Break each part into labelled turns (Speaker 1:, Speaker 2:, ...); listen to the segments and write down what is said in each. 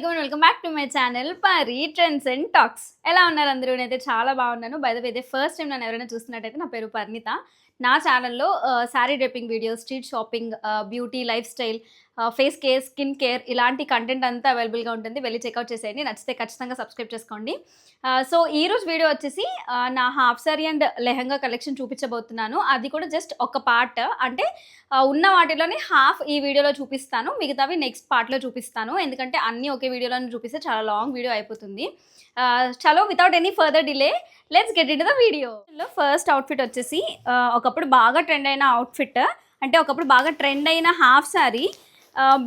Speaker 1: Welcome back to my channel పరి trends and talks. ఎలా ఉన్నారు అందరూ? నేనైతే చాలా బాగున్నాను. బై ద వే అయితే ఫస్ట్ టైం నన్ను ఎవరైనా చూస్తున్నట్టయితే నా పేరు పర్ణిత. నా ఛానల్లో sari డ్రెప్పింగ్ videos, street shopping, beauty, life style, face care, skin care ఇలాంటి కంటెంట్ అంతా అవైలబుల్గా ఉంటుంది. వెళ్ళి చెక్అవుట్ చేసేయండి. నచ్చితే ఖచ్చితంగా సబ్స్క్రైబ్ చేసుకోండి. సో ఈరోజు వీడియో వచ్చేసి నా half sorry and lehenga collection చూపించబోతున్నాను. అది కూడా జస్ట్ ఒక పార్ట్, అంటే ఉన్న వాటిలోనే హాఫ్ ఈ వీడియోలో చూపిస్తాను, మిగతావి నెక్స్ట్ పార్ట్లో చూపిస్తాను. ఎందుకంటే అన్నీ ఒకే వీడియోలో చూపిస్తే చాలా లాంగ్ వీడియో అయిపోతుంది. చలో without any further delay let's get in to the video. First outfit వచ్చేసి ఒకప్పుడు బాగా ట్రెండ్ అయిన అవుట్ఫిట్, అంటే ఒకప్పుడు బాగా ట్రెండ్ అయిన హాఫ్ సారీ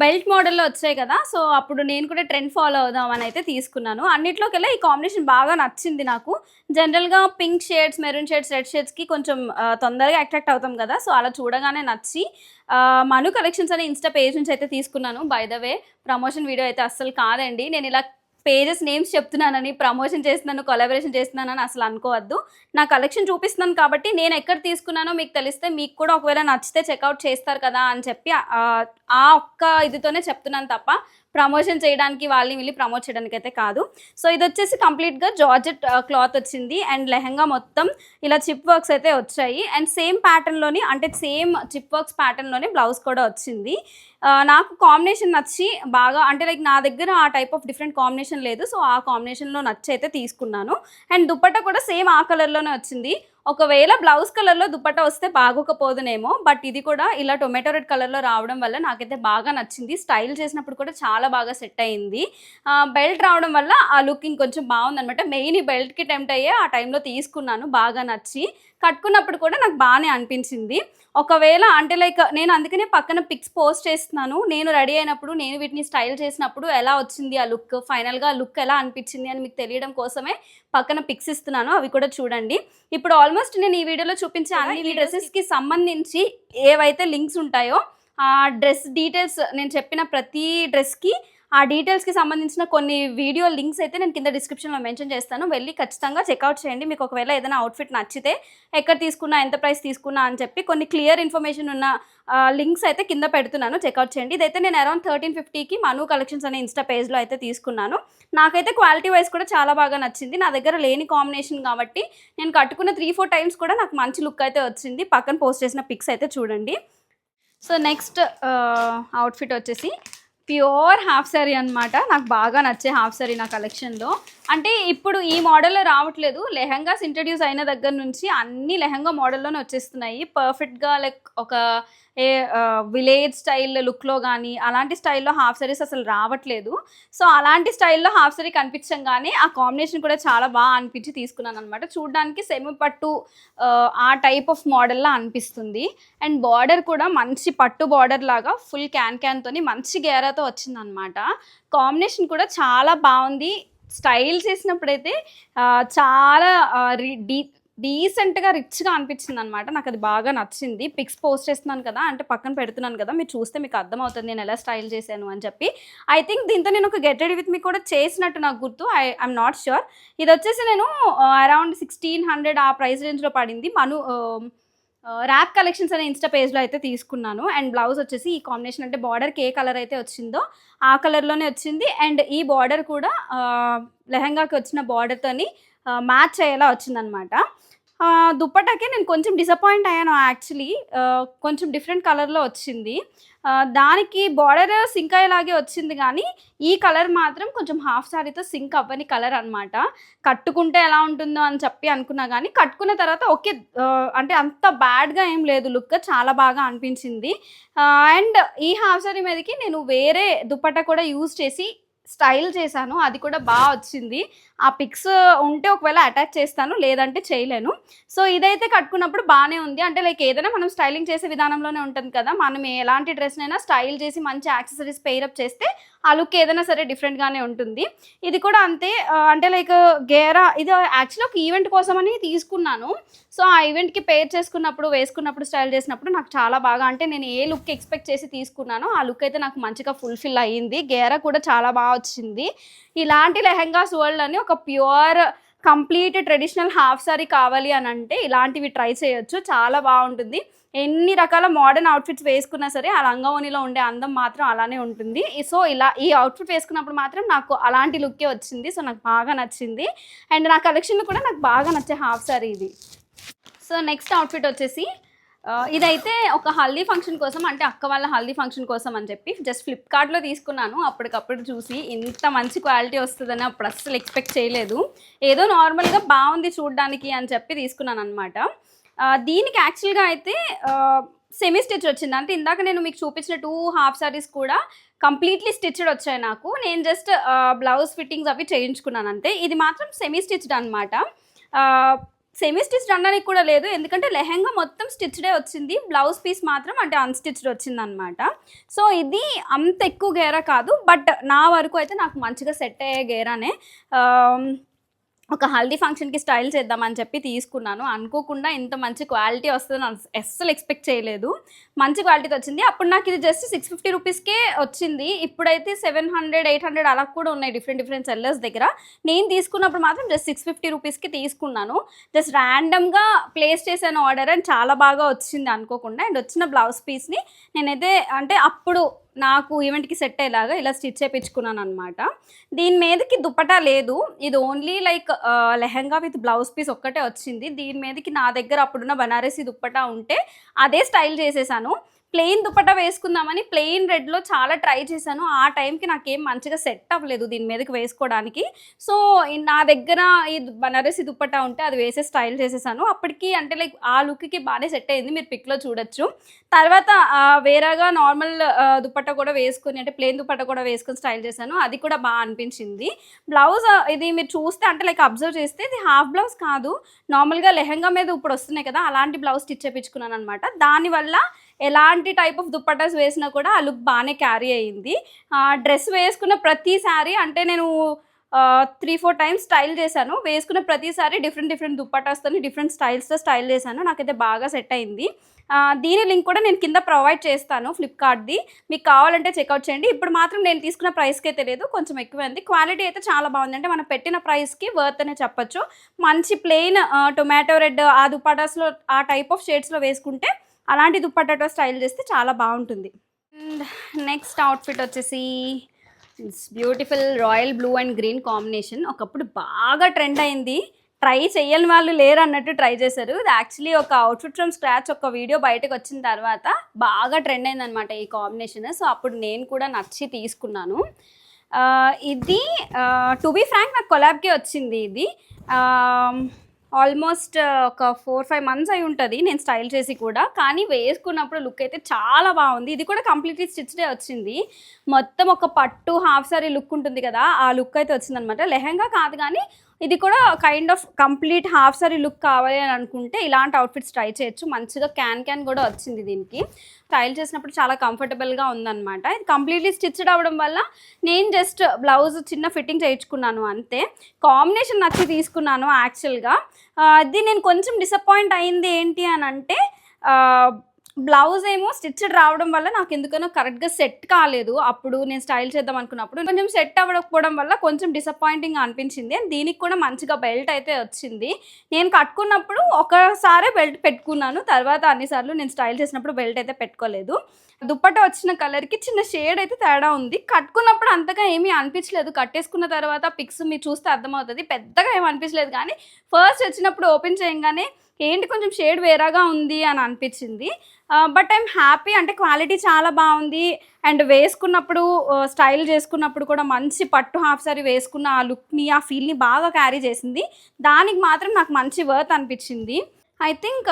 Speaker 1: బెల్ట్ మోడల్లో వచ్చాయి కదా. సో అప్పుడు నేను కూడా ట్రెండ్ ఫాలో అవుదామని అయితే తీసుకున్నాను. అన్నిట్లోకెల్లా ఈ కాంబినేషన్ బాగా నచ్చింది నాకు. జనరల్గా pink shades, maroon shades, red షేడ్స్కి కొంచెం తొందరగా అట్రాక్ట్ అవుతాం కదా. సో అలా చూడగానే నచ్చి మను కలెక్షన్స్ అనే ఇన్స్టా పేజ్ నుంచి అయితే తీసుకున్నాను. By the way promotion video అయితే అస్సలు కాదండి. నేను ఇలా పేజెస్ నేమ్స్ చెప్తున్నానని, ప్రమోషన్ చేస్తున్నాను, కొలాబరేషన్ చేస్తున్నానని అసలు అనుకోవద్దు. నా కలెక్షన్ చూపిస్తున్నాను కాబట్టి నేను ఎక్కడ తీసుకున్నానో మీకు తెలిస్తే మీకు కూడా ఒకవేళ నచ్చితే చెక్అవుట్ చేస్తారు కదా అని చెప్పి ఆ ఒక్క ఇదితోనే చెప్తున్నాను తప్ప ప్రమోషన్ చేయడానికి వాళ్ళని వెళ్ళి ప్రమోట్ చేయడానికి అయితే కాదు. సో ఇది వచ్చేసి కంప్లీట్గా జార్జెట్ క్లాత్ వచ్చింది అండ్ లెహంగా మొత్తం ఇలా చిప్ వర్క్స్ అయితే వచ్చాయి. అండ్ సేమ్ ప్యాటర్న్లోని, అంటే సేమ్ చిప్ వర్క్స్ ప్యాటర్న్లోనే బ్లౌజ్ కూడా వచ్చింది. నాకు కాంబినేషన్ నచ్చి బాగా, అంటే లైక్ నా దగ్గర ఆ టైప్ ఆఫ్ డిఫరెంట్ కాంబినేషన్ లేదు. సో ఆ కాంబినేషన్లో నచ్చి అయితే తీసుకున్నాను. అండ్ దుపట్టా కూడా సేమ్ ఆ కలర్లోనే వచ్చింది. ఒకవేళ బ్లౌజ్ కలర్లో దుపట్టా వస్తే బాగోకపోదునేమో, బట్ ఇది కూడా ఇలా టొమాటో రెడ్ కలర్లో రావడం వల్ల నాకైతే బాగా నచ్చింది. స్టైల్ చేసినప్పుడు కూడా చాలా బాగా సెట్ అయింది. బెల్ట్ రావడం వల్ల ఆ లుక్ ఇంకొంచెం బాగుందనమాట. మెయిన్ ఈ బెల్ట్కి టెంప్ట్ అయ్యే ఆ టైంలో తీసుకున్నాను, బాగా నచ్చి. కట్టుకున్నప్పుడు కూడా నాకు బాగానే అనిపించింది. ఒకవేళ అంటే లైక్ నేను అందుకనే పక్కన పిక్స్ పోస్ట్ చేస్తున్నాను. నేను రెడీ అయినప్పుడు, నేను వీటిని స్టైల్ చేసినప్పుడు ఎలా వచ్చింది ఆ లుక్, ఫైనల్గా ఆ లుక్ ఎలా అనిపించింది అని మీకు తెలియడం కోసమే పక్కన పిక్స్ ఇస్తున్నాను. అవి కూడా చూడండి. ఇప్పుడు ఆల్మోస్ట్ నేను ఈ వీడియోలో చూపించే అన్ని డ్రెస్సెస్కి సంబంధించి ఏవైతే లింక్స్ ఉంటాయో ఆ డ్రెస్ డీటెయిల్స్, నేను చెప్పిన ప్రతి డ్రెస్కి ఆ డీటెయిల్స్కి సంబంధించిన కొన్ని వీడియో లింక్స్ అయితే నేను కింద డిస్క్రిప్షన్లో మెన్షన్ చేస్తాను. వెళ్ళి ఖచ్చితంగా చెక్అవుట్ చేయండి. మీకు ఒకవేళ ఏదైనా అవుట్ఫిట్ నచ్చితే ఎక్కడ తీసుకున్నా, ఎంత ప్రైస్ తీసుకున్నా అని చెప్పి కొన్ని క్లియర్ ఇన్ఫర్మేషన్ ఉన్న లింక్స్ అయితే కింద పెడుతున్నాను, చెక్అవుట్ చేయండి. ఇదైతే నేను అరౌండ్ 1350కి మను కలెక్షన్స్ అనే ఇన్స్టా పేజ్లో అయితే తీసుకున్నాను. నాకైతే క్వాలిటీ వైజ్ కూడా చాలా బాగా నచ్చింది. నా దగ్గర లేని కాంబినేషన్ కాబట్టి నేను కట్టుకున్న 3-4 టైమ్స్ కూడా నాకు మంచి లుక్ అయితే వచ్చింది. పక్కన పోస్ట్ చేసిన పిక్స్ అయితే చూడండి. సో నెక్స్ట్ అవుట్ఫిట్ వచ్చేసి ప్యూర్ హాఫ్ సారీ అనమాట. నాకు బాగా నచ్చే హాఫ్ సారీ నా కలెక్షన్లో. అంటే ఇప్పుడు ఈ మోడల్లో రావట్లేదు, లెహంగాస్ ఇంట్రడ్యూస్ అయిన దగ్గర నుంచి అన్ని లెహంగా మోడల్లోనే వచ్చేస్తున్నాయి. పర్ఫెక్ట్గా లైక్ ఒక విలేజ్ స్టైల్ లుక్లో కానీ అలాంటి స్టైల్లో హాఫ్ సారీస్ అసలు రావట్లేదు. సో అలాంటి స్టైల్లో హాఫ్ సారీ కనిపించగానే ఆ కాంబినేషన్ కూడా చాలా బాగా అనిపించి తీసుకున్నాను అనమాట. చూడడానికి సెమీ పట్టు ఆ టైప్ ఆఫ్ మోడల్లా అనిపిస్తుంది. అండ్ బార్డర్ కూడా మంచి పట్టు బార్డర్ లాగా ఫుల్ క్యాన్తోని మంచి గేరాతో వచ్చిందనమాట. కాంబినేషన్ కూడా చాలా బాగుంది. స్టైల్ చేసినప్పుడైతే చాలా డీసెంట్గా రిచ్గా అనిపించింది అనమాట. నాకు అది బాగా నచ్చింది. పిక్స్ పోస్ట్ చేస్తున్నాను కదా, అంటే పక్కన పెడుతున్నాను కదా, మీరు చూస్తే మీకు అర్థమవుతుంది నేను ఎలా స్టైల్ చేశాను అని చెప్పి. ఐ థింక్ దీంతో నేను ఒక గెట్ రెడీ విత్ మీ కూడా చేసినట్టు నాకు గుర్తు. I'm not sure. ఇది వచ్చేసి నేను అరౌండ్ 1600 ఆ ప్రైస్ రేంజ్లో పడింది. మను ర్యాప్ కలెక్షన్స్ అనే ఇన్స్టా పేజ్లో అయితే తీసుకున్నాను. అండ్ బ్లౌజ్ వచ్చేసి ఈ కాంబినేషన్, అంటే బార్డర్కి ఏ కలర్ అయితే వచ్చిందో ఆ కలర్లోనే వచ్చింది. అండ్ ఈ బార్డర్ కూడా లెహంగాకి వచ్చిన బార్డర్తోని మ్యాచ్ అయ్యేలా వచ్చిందనమాట. దుప్పటాకే నేను కొంచెం డిసప్పాయింట్ అయ్యాను యాక్చువల్లీ. కొంచెం డిఫరెంట్ కలర్లో వచ్చింది. దానికి బార్డర్ సింక్ అయ్యేలాగే వచ్చింది, కానీ ఈ కలర్ మాత్రం కొంచెం హాఫ్ సారీతో సింక్ అవ్వని కలర్ అనమాట. కట్టుకుంటే ఎలా ఉంటుందో అని చెప్పి అనుకున్నా, కానీ కట్టుకున్న తర్వాత ఓకే, అంటే అంత బ్యాడ్గా ఏం లేదు, లుక్ చాలా బాగా అనిపించింది. అండ్ ఈ హాఫ్ సారీ మీదకి నేను వేరే దుప్పట్టా కూడా యూజ్ చేసి స్టైల్ చేశాను, అది కూడా బాగా వచ్చింది. ఆ పిక్స్ ఉంటే ఒకవేళ అటాచ్ చేస్తాను, లేదంటే చేయలేను. సో ఇదైతే కట్టుకున్నప్పుడు బాగానే ఉంది. అంటే లైక్ ఏదైనా మనం స్టైలింగ్ చేసే విధానంలోనే ఉంటుంది కదా, మనం ఎలాంటి డ్రెస్నైనా స్టైల్ చేసి మంచి యాక్సెసరీస్ పెయిరప్ చేస్తే ఆ లుక్ ఏదైనా సరే డిఫరెంట్గానే ఉంటుంది. ఇది కూడా అంతే. అంటే లైక్ గేరా, ఇది యాక్చువల్లీ ఒక ఈవెంట్ కోసమని తీసుకున్నాను. సో ఆ ఈవెంట్కి పేర్ చేసుకున్నప్పుడు, వేసుకున్నప్పుడు, స్టైల్ చేసినప్పుడు నాకు చాలా బాగా, అంటే నేను ఏ లుక్ ఎక్స్పెక్ట్ చేసి తీసుకున్నానో ఆ లుక్ అయితే నాకు మంచిగా ఫుల్ఫిల్ అయ్యింది. గేరా కూడా చాలా బాగా వచ్చింది. ఇలాంటి లెహంగాస్ వరల్డ్ అని ఒక pure complete traditional half sorry కావాలి అని అంటే ఇలాంటివి ట్రై చేయొచ్చు, చాలా బాగుంటుంది. ఎన్ని రకాల మోడర్న్ అవుట్ఫిట్స్ వేసుకున్నా సరే ఆ లంగావోణిలో ఉండే అందం మాత్రం అలానే ఉంటుంది. సో ఇలా ఈ అవుట్ఫిట్ వేసుకున్నప్పుడు మాత్రం నాకు అలాంటి లుక్కే వచ్చింది. సో నాకు బాగా నచ్చింది. అండ్ నా కలెక్షన్లో కూడా నాకు బాగా నచ్చే హాఫ్ సారీ ఇది. సో నెక్స్ట్ అవుట్ఫిట్ వచ్చేసి ఇదైతే ఒక హల్దీ ఫంక్షన్ కోసం, అంటే అక్క వాళ్ళ హల్దీ ఫంక్షన్ కోసం అని చెప్పి జస్ట్ ఫ్లిప్కార్ట్లో తీసుకున్నాను. అప్పటికప్పుడు చూసి ఇంత మంచి క్వాలిటీ వస్తుందని అప్పుడు అస్సలు ఎక్స్పెక్ట్ చేయలేదు. ఏదో నార్మల్గా బాగుంది చూడడానికి అని చెప్పి తీసుకున్నాను అనమాట. దీనికి యాక్చువల్గా అయితే సెమీ స్టిచ్ వచ్చింది. అంటే ఇందాక నేను మీకు చూపించిన 2 హాఫ్ సారీస్ కూడా కంప్లీట్లీ స్టిచ్డ్ వచ్చాయి నాకు. నేను జస్ట్ బ్లౌజ్ ఫిట్టింగ్స్ అవి చేయించుకున్నాను అంతే. ఇది మాత్రం సెమీ స్టిచ్డ్ అనమాట. సెమీ స్టిచ్డ్ అనడానికి కూడా లేదు, ఎందుకంటే లెహెంగా మొత్తం స్టిచ్డే వచ్చింది, బ్లౌజ్ పీస్ మాత్రం అంటే అన్స్టిచ్డ్ వచ్చిందనమాట. సో ఇది అంత ఎక్కువ గేరా కాదు, బట్ నా వరకు అయితే నాకు మంచిగా సెట్ అయ్యే గేరానే. ఒక హల్దీ ఫంక్షన్కి స్టైల్ చేద్దామని చెప్పి తీసుకున్నాను. అనుకోకుండా ఇంత మంచి క్వాలిటీ వస్తుందని అస్సలు ఎక్స్పెక్ట్ చేయలేదు. మంచి క్వాలిటీతో వచ్చింది. అప్పుడు నాకు ఇది జస్ట్ 650 రూపీస్కే వచ్చింది. ఇప్పుడైతే 700, 800 అలా కూడా ఉన్నాయి డిఫరెంట్ సెల్లర్స్ దగ్గర. నేను తీసుకున్నప్పుడు మాత్రం జస్ట్ 650 రూపీస్కి తీసుకున్నాను. జస్ట్ ర్యాండమ్గా ప్లేస్ చేశాను ఆర్డర్ అండ్ చాలా బాగా వచ్చింది అనుకోకుండా. అండ్ వచ్చిన బ్లౌజ్ పీస్ని నేనైతే అంటే అప్పుడు నాకు ఈవెంట్కి సెట్ అయ్యేలాగా ఇలా స్టిచ్ చేయించుకున్నాను అనమాట. దీని మీదకి దుపట్టా లేదు, ఇది only like lehenga with blouse piece ఒక్కటే వచ్చింది. దీని మీదకి నా దగ్గర అప్పుడున్న బనారసి దుపట్టా ఉంటే అదే స్టైల్ చేసేసాను. ప్లెయిన్ దుపట్టా వేసుకుందామని ప్లెయిన్ రెడ్లో చాలా ట్రై చేశాను. ఆ టైంకి నాకేం మంచిగా సెట్ అవ్వలేదు దీని మీదకి వేసుకోవడానికి. సో నా దగ్గర ఈ బనారసి దుపట్టా ఉంటే అది వేసే స్టైల్ చేసేసాను. అప్పటికి అంటే లైక్ ఆ లుక్కి బాగానే సెట్ అయింది, మీరు పిక్లో చూడొచ్చు. తర్వాత వేరేగా నార్మల్ దుపట్టా కూడా వేసుకొని, అంటే ప్లెయిన్ దుపట్టా కూడా వేసుకొని స్టైల్ చేశాను, అది కూడా బాగా అనిపించింది. బ్లౌజ్ ఇది మీరు చూస్తే అంటే లైక్ అబ్జర్వ్ చేస్తే ఇది హాఫ్ బ్లౌజ్ కాదు, నార్మల్గా లెహంగా మీద ఇప్పుడు వస్తున్నాయి కదా అలాంటి బ్లౌజ్ స్టిచ్ చేయించుకున్నాను అనమాట. దానివల్ల ఎలాంటి టైప్ ఆఫ్ దుపట్టాస్ వేసినా కూడా ఆ లుక్ బాగానే క్యారీ అయ్యింది. డ్రెస్ వేసుకున్న ప్రతిసారి అంటే నేను 3-4 టైమ్స్ స్టైల్ చేశాను. వేసుకున్న ప్రతిసారి డిఫరెంట్ దుపట్టాస్తో డిఫరెంట్ స్టైల్స్తో స్టైల్ చేశాను. నాకైతే బాగా సెట్ అయింది. దీని లింక్ కూడా నేను కింద ప్రొవైడ్ చేస్తాను ఫ్లిప్కార్ట్ది, మీకు కావాలంటే చెక్అవుట్ చేయండి. ఇప్పుడు మాత్రం నేను తీసుకున్న ప్రైస్కి అయితే లేదు, కొంచెం ఎక్కువైంది. క్వాలిటీ అయితే చాలా బాగుంది, అంటే మనం పెట్టిన ప్రైస్కి వర్త్ అనే చెప్పొచ్చు. మంచి ప్లెయిన్ టొమాటో రెడ్ ఆ దుపట్టాస్లో ఆ టైప్ ఆఫ్ షేడ్స్లో వేసుకుంటే అలాంటి దుపట్టాతో స్టైల్ చేస్తే చాలా బాగుంటుంది. అండ్ నెక్స్ట్ అవుట్ఫిట్ వచ్చేసి beautiful royal blue and green combination. ఒకప్పుడు బాగా ట్రెండ్ అయింది, ట్రై చేయని వాళ్ళు లేరు అన్నట్టు ట్రై చేశారు. ఇది యాక్చువల్లీ ఒక అవుట్ఫిట్ ఫ్రమ్ స్క్రాచ్ ఒక వీడియో బయటకు వచ్చిన తర్వాత బాగా ట్రెండ్ అయిందనమాట ఈ కాంబినేషన్. సో అప్పుడు నేను కూడా నచ్చి తీసుకున్నాను. ఇది టు బీ ఫ్రాంక్ నాకు కొలాబ్కే వచ్చింది. ఇది ఆల్మోస్ట్ ఒక 4-5 మంత్స్ అయి ఉంటుంది నేను స్టైల్ చేసి కూడా, కానీ వేసుకున్నప్పుడు లుక్ అయితే చాలా బాగుంది. ఇది కూడా కంప్లీట్లీ స్టిచ్డే వచ్చింది. మొత్తం ఒక పట్టు హాఫ్ సారీ లుక్ ఉంటుంది కదా, ఆ లుక్ అయితే వచ్చిందనమాట. లెహంగా కాదు కానీ ఇది కూడా kind of complete half sorry look కావాలి అని అనుకుంటే ఇలాంటి అవుట్ఫిట్స్ ట్రై చేయొచ్చు. మంచిగా క్యాన్ కూడా వచ్చింది దీనికి. స్టైల్ చేసినప్పుడు చాలా కంఫర్టబుల్గా ఉందన్నమాట. ఇది కంప్లీట్లీ స్టిచ్డ్ అవ్వడం వల్ల నేను జస్ట్ బ్లౌజ్ చిన్న ఫిట్టింగ్ చేయించుకున్నాను అంతే. కాంబినేషన్ నచ్చి తీసుకున్నాను యాక్చువల్గా. ఇది నేను కొంచెం డిసప్పాయింట్ అయింది ఏంటి అని అంటే బ్లౌజ్ ఏమో స్టిచ్డ్ రావడం వల్ల నాకు ఎందుకనో కరెక్ట్గా సెట్ కాలేదు. అప్పుడు నేను స్టైల్ చేద్దాం అనుకున్నప్పుడు కొంచెం సెట్ అవ్వకపోవడం వల్ల కొంచెం డిసప్పాయింటింగ్ అనిపించింది. అండ్ దీనికి కూడా మంచిగా బెల్ట్ అయితే వచ్చింది. నేను కట్టుకున్నప్పుడు ఒకసారి బెల్ట్ పెట్టుకున్నాను, తర్వాత అన్నిసార్లు నేను స్టైల్ చేసినప్పుడు బెల్ట్ అయితే పెట్టుకోలేదు. దుప్పట్టా వచ్చిన కలర్కి చిన్న షేడ్ అయితే తేడా ఉంది. కట్టుకున్నప్పుడు అంతగా ఏమీ అనిపించలేదు, కట్టేసుకున్న తర్వాత పిక్స్ మీరు చూస్తే అర్థమవుతుంది, పెద్దగా ఏమి అనిపించలేదు. కానీ ఫస్ట్ వచ్చినప్పుడు ఓపెన్ చేయగానే ఏంటి కొంచెం షేడ్ వేరేగా ఉంది అని అనిపించింది. బట్ ఐఎమ్ హ్యాపీ, అంటే క్వాలిటీ చాలా బాగుంది. అండ్ వేసుకున్నప్పుడు స్టైల్ చేసుకున్నప్పుడు కూడా మంచి పట్టు హాఫ్ సారీ వేసుకున్న ఆ లుక్ని ఆ ఫీల్ని బాగా క్యారీ చేసింది. దానికి మాత్రం నాకు మంచి వర్త్ అనిపించింది. ఐ థింక్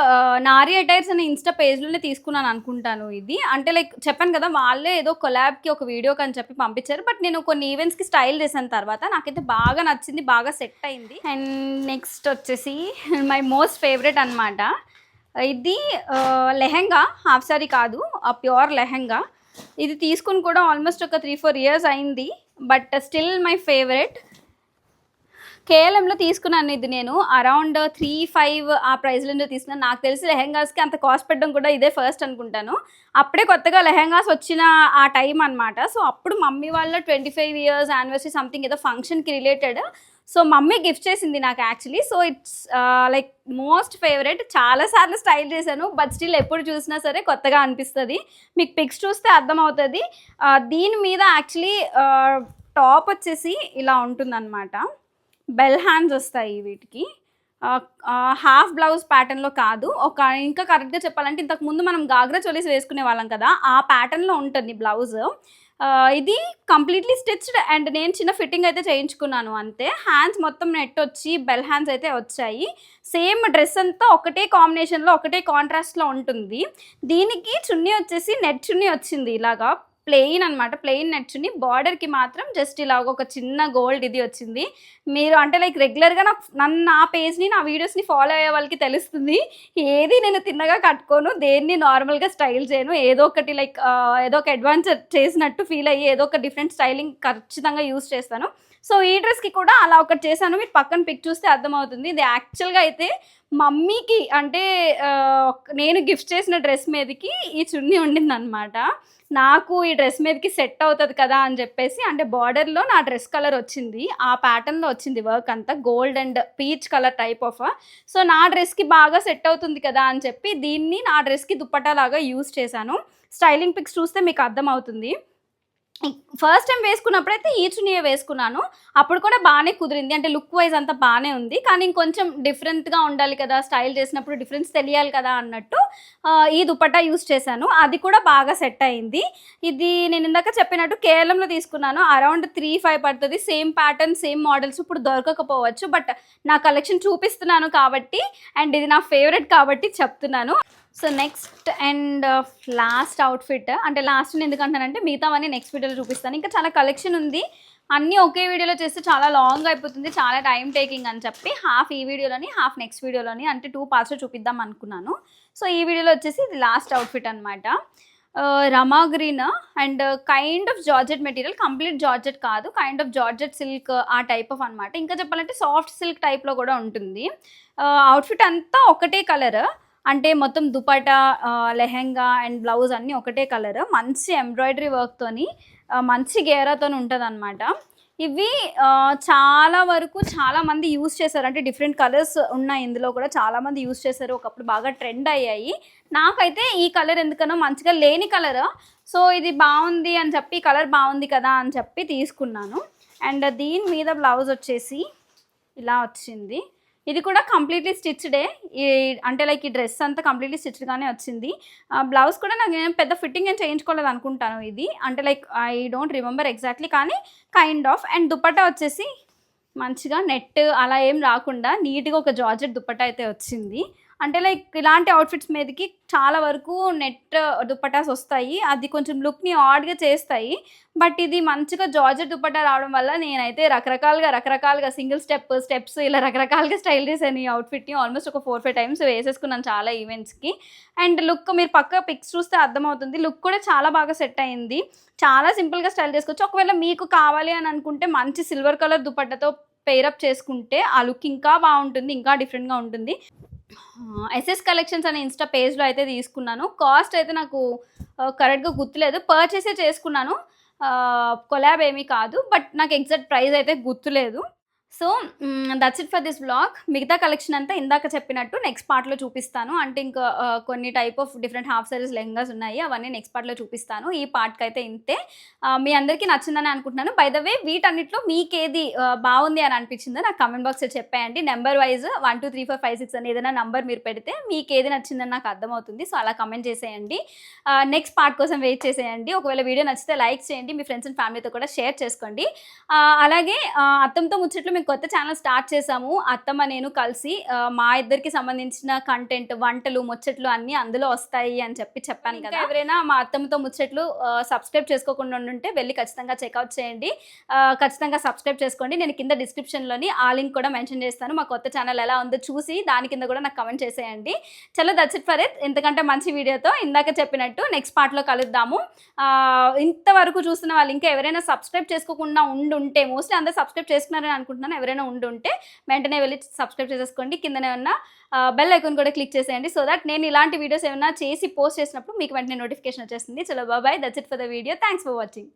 Speaker 1: నారీ అటైర్స్ అనే ఇన్స్టా పేజ్లోనే తీసుకున్నాను అనుకుంటాను ఇది. అంటే లైక్ చెప్పాను కదా, వాళ్ళే ఏదో కొలాబ్కి ఒక వీడియోకి అని చెప్పి పంపించారు. బట్ నేను కొన్ని ఈవెంట్స్కి స్టైల్ చేసిన తర్వాత నాకైతే బాగా నచ్చింది, బాగా సెట్ అయింది. అండ్ నెక్స్ట్ వచ్చేసి మై మోస్ట్ ఫేవరెట్ అనమాట. ఇది లెహెంగా, హాఫ్ సారీ కాదు, ప్యూర్ లెహెంగా. ఇది తీసుకుని కూడా ఆల్మోస్ట్ ఒక 3-4 ఇయర్స్ అయింది, బట్ స్టిల్ మై ఫేవరెట్. కేఎల్ఎంలో తీసుకున్నాను ఇది. నేను అరౌండ్ 3-5 ఆ ప్రైస్లో తీసుకున్నాను. నాకు తెలిసి లెహెంగాస్కి అంత కాస్ట్ పెట్టడం కూడా ఇదే ఫస్ట్ అనుకుంటాను. అప్పుడే కొత్తగా లెహెంగాస్ వచ్చిన ఆ టైం అనమాట. సో అప్పుడు మమ్మీ వాళ్ళ 25 ఇయర్స్ యానివర్సరీ సంథింగ్ ఏదో ఫంక్షన్కి రిలేటెడ్ సో మమ్మీ గిఫ్ట్ చేసింది నాకు actually. So it's like most favourite. చాలాసార్లు స్టైల్ చేశాను, బట్ స్టిల్ ఎప్పుడు చూసినా సరే కొత్తగా అనిపిస్తుంది. మీకు పిక్స్ చూస్తే అర్థమవుతుంది. దీని మీద యాక్చువల్లీ టాప్ వచ్చేసి ఇలా ఉంటుందన్నమాట. బెల్ హ్యాండ్స్ వస్తాయి వీటికి. హాఫ్ బ్లౌజ్ ప్యాటర్న్లో కాదు, ఇంకా కరెక్ట్గా చెప్పాలంటే ఇంతకుముందు మనం గాగ్రా చోలీస్ వేసుకునే వాళ్ళం కదా, ఆ ప్యాటర్న్లో ఉంటుంది బ్లౌజ్. ఇది కంప్లీట్లీ స్టిచ్డ్ అండ్ నేను చిన్న ఫిట్టింగ్ అయితే చేయించుకున్నాను అంతే. హ్యాండ్స్ మొత్తం నెట్ వచ్చి బెల్ హ్యాండ్స్ అయితే వచ్చాయి. సేమ్ డ్రెస్ అంతా ఒకటే కాంబినేషన్లో ఒకటే కాంట్రాస్ట్లో ఉంటుంది. దీనికి చున్నీ వచ్చేసి నెట్ చున్నీ వచ్చింది, ఇలాగా ప్లెయిన్ అనమాట. ప్లెయిన్ నెట్ చున్నీ, బార్డర్కి మాత్రం జస్ట్ ఇలాగ ఒక చిన్న గోల్డ్ ఇది వచ్చింది. మీరు అంటే లైక్ రెగ్యులర్గా నా పేజ్ని నా వీడియోస్ని ఫాలో అయ్యే వాళ్ళకి తెలుస్తుంది, ఏది నేను తిన్నగా కట్టుకోను, దేన్ని నార్మల్గా స్టైల్ చేయను. ఏదో ఒకటి లైక్ ఏదో ఒక అడ్వాన్స్ చేసినట్టు ఫీల్ అయ్యి ఏదో ఒక డిఫరెంట్ స్టైలింగ్ ఖచ్చితంగా యూస్ చేస్తాను. సో ఈ డ్రెస్కి కూడా అలా ఒకటి చేశాను. మీరు పక్కన పిక్ చూస్తే అర్థమవుతుంది. ఇది యాక్చువల్గా అయితే మమ్మీకి అంటే నేను గిఫ్ట్ చేసిన డ్రెస్ మీదకి ఈ చున్నీ ఉండిందనమాట. నాకు ఈ డ్రెస్ మీదకి సెట్ అవుతుంది కదా అని చెప్పేసి, అంటే బార్డర్లో నా డ్రెస్ కలర్ వచ్చింది, ఆ ప్యాటర్న్లో వచ్చింది వర్క్ అంతా, gold and peach colour type of. So నా డ్రెస్కి బాగా సెట్ అవుతుంది కదా అని చెప్పి దీన్ని నా డ్రెస్కి దుప్పట్టా లాగా యూస్ చేశాను. స్టైలింగ్ పిక్స్ చూస్తే మీకు అర్థమవుతుంది. ఫస్ట్ టైం వేసుకున్నప్పుడైతే ఈ చున్నీయే వేసుకున్నాను, అప్పుడు కూడా బాగానే కుదిరింది. అంటే లుక్ వైజ్ అంతా బాగానే ఉంది, కానీ ఇంకొంచెం డిఫరెంట్గా ఉండాలి కదా, స్టైల్ చేసినప్పుడు డిఫరెన్స్ తెలియాలి కదా అన్నట్టు ఈ దుపట్టా యూస్ చేశాను. అది కూడా బాగా సెట్ అయింది. ఇది నేను ఇందాక చెప్పినట్టు కేరళంలో తీసుకున్నాను. అరౌండ్ 3-5 పడుతుంది. సేమ్ ప్యాటర్న్ సేమ్ మోడల్స్ ఇప్పుడు దొరకకపోవచ్చు, బట్ నా కలెక్షన్ చూపిస్తున్నాను కాబట్టి, అండ్ ఇది నా ఫేవరెట్ కాబట్టి చెప్తున్నాను. So next and last outfit, అంటే లాస్ట్ ఎందుకంటానంటే మిగతావన్నీ నెక్స్ట్ వీడియోలో చూపిస్తాను. ఇంకా చాలా కలెక్షన్ ఉంది, అన్నీ ఒకే వీడియోలో చేస్తే చాలా లాంగ్ అయిపోతుంది, చాలా టైం టేకింగ్ అని చెప్పి హాఫ్ ఈ వీడియోలోని హాఫ్ నెక్స్ట్ వీడియోలోని అంటే 2 పార్ట్స్లో చూపిద్దాం అనుకున్నాను. సో ఈ వీడియోలో వచ్చేసి ఇది లాస్ట్ అవుట్ఫిట్ అనమాట. Rama green and kind of georgette material, complete georgette కాదు, కైండ్ ఆఫ్ జార్జెట్ సిల్క్ ఆ టైప్ ఆఫ్ అనమాట. ఇంకా చెప్పాలంటే సాఫ్ట్ సిల్క్ టైప్లో కూడా ఉంటుంది. అవుట్ఫిట్ అంతా ఒకటే కలర్, అంటే మొత్తం దుపట్టా లెహెంగా అండ్ బ్లౌజ్ అన్నీ ఒకటే కలర్, మంచి ఎంబ్రాయిడరీ వర్క్తోని మంచి గేరాతో ఉంటుంది అనమాట. ఇవి చాలా వరకు చాలామంది యూస్ చేశారు, అంటే డిఫరెంట్ కలర్స్ ఉన్నాయి ఇందులో కూడా, చాలామంది యూస్ చేశారు, ఒకప్పుడు బాగా ట్రెండ్ అయ్యాయి. నాకైతే ఈ కలర్ ఎందుకనో మంచిగా లేని కలర్, సో ఇది బాగుంది అని చెప్పి, కలర్ బాగుంది కదా అని చెప్పి తీసుకున్నాను. అండ్ దీని మీద బ్లౌజ్ వచ్చేసి ఇలా వచ్చింది. ఇది కూడా కంప్లీట్లీ స్టిచ్డే, అంటే లైక్ ఈ డ్రెస్ అంతా కంప్లీట్లీ స్టిచ్డ్గానే వచ్చింది. బ్లౌజ్ కూడా నాకు నేను పెద్ద ఫిట్టింగ్ ఏం చేయించుకోలేదు అనుకుంటాను ఇది, అంటే like I don't remember exactly, కానీ కైండ్ ఆఫ్. అండ్ దుపట్టా వచ్చేసి మంచిగా నెట్ అలా ఏం రాకుండా నీట్గా ఒక జార్జెట్ దుపట్టా అయితే వచ్చింది. అంటే లైక్ ఇలాంటి అవుట్ఫిట్స్ మీదకి చాలా వరకు నెట్ దుపట్టాస్ వస్తాయి, అది కొంచెం లుక్ని ఆడ్గా చేస్తాయి. బట్ ఇది మంచిగా జార్జెట్ దుపట్టా రావడం వల్ల నేనైతే రకరకాలుగా సింగిల్ స్టెప్స్ ఇలా రకరకాలుగా స్టైల్ చేశాను ఈ అవుట్ఫిట్ని. ఆల్మోస్ట్ ఒక 4-5 టైమ్స్ వేసేసుకున్నాను చాలా ఈవెంట్స్కి. అండ్ లుక్ మీరు పక్క పిక్స్ చూస్తే అర్థమవుతుంది, లుక్ కూడా చాలా బాగా సెట్ అయింది. చాలా సింపుల్గా స్టైల్ చేసుకోవచ్చు. ఒకవేళ మీకు కావాలి అని అనుకుంటే మంచి సిల్వర్ కలర్ దుపట్టాతో పేరప్ చేసుకుంటే ఆ లుక్ ఇంకా బాగుంటుంది, ఇంకా డిఫరెంట్గా ఉంటుంది. ఎస్ఎస్ కలెక్షన్స్ అనే ఇన్స్టా పేజ్లో అయితే తీసుకున్నాను. కాస్ట్ అయితే నాకు కరెక్ట్గా గుర్తులేదు, పర్చేసే చేసుకున్నాను, కొలాబ్ ఏమీ కాదు, బట్ నాకు ఎగ్జాక్ట్ ప్రైస్ అయితే గుర్తులేదు. So that's it for this vlog. మిగతా కలెక్షన్ అంతా ఇందాక చెప్పినట్టు నెక్స్ట్ పార్ట్లో చూపిస్తాను. అంటే ఇంకా కొన్ని type of different half saris lehengas ఉన్నాయి, అవన్నీ నెక్స్ట్ పార్ట్లో చూపిస్తాను. ఈ పార్ట్కి అయితే ఇంతే. మీ అందరికీ నచ్చిందని అనుకుంటున్నాను. బై ద వే వీటన్నిటిలో మీకేది బాగుంది అని అనిపించిందో నాకు కమెంట్ బాక్స్లో చెప్పేయండి. నెంబర్ వైజ్ 1 2 3 4 5 6 అని ఏదైనా నెంబర్ మీరు పెడితే మీకేది నచ్చిందని నాకు అర్థమవుతుంది. సో అలా కమెంట్ చేసేయండి. నెక్స్ట్ పార్ట్ కోసం వెయిట్ చేసేయండి. ఒకవేళ వీడియో నచ్చితే లైక్ చేయండి, మీ ఫ్రెండ్స్ అండ్ ఫ్యామిలీతో కూడా షేర్ చేసుకోండి. అలాగే అత్తంతో ముచ్చట్లు కొత్త ఛానల్ స్టార్ట్ చేసాము, అత్తమ్మ నేను కలిసి. మా ఇద్దరికి సంబంధించిన కంటెంట్, వంటలు, ముచ్చట్లు అన్నీ అందులో వస్తాయి అని చెప్పాను కదా. ఎవరైనా మా అత్తమ్మతో ముచ్చట్లు సబ్స్క్రైబ్ చేసుకోకుండా ఉంటే వెళ్ళి ఖచ్చితంగా చెక్అవుట్ చేయండి, ఖచ్చితంగా సబ్స్క్రైబ్ చేసుకోండి. నేను కింద డిస్క్రిప్షన్లోని ఆ లింక్ కూడా మెన్షన్ చేస్తాను. మా కొత్త ఛానల్ ఎలా ఉందో చూసి దాని కింద కూడా నాకు కమెంట్ చేసేయండి. చలో దట్స్ ఇట్ ఫర్ ఇట్. ఎందుకంటే మంచి వీడియోతో ఇందాక చెప్పినట్టు నెక్స్ట్ పార్ట్లో కలుద్దాము. ఇంతవరకు చూస్తున్న వాళ్ళు ఇంకా ఎవరైనా సబ్స్క్రైబ్ చేసుకోకుండా ఉంటే, మోస్ట్లీ అందరూ సబ్స్క్రైబ్ చేసుకున్నారని అనుకుంటున్నాను, ఎవరైనా ఉంటే వెంటనే వెళ్ళి సబ్స్క్రైబ్ చేసేసుకోండి. కిందనే ఉన్న బెల్ ఐకాన్ కూడా క్లిక్ చేసేయండి, సో దట్ నేను ఇలాంటి వీడియోస్ ఏమైనా చేసి పోస్ట్ చేసినప్పుడు మీకు వెంటనే నోటిఫికేషన్ వచ్చేస్తుంది. చలో bye, that's it for the video. Thanks for watching.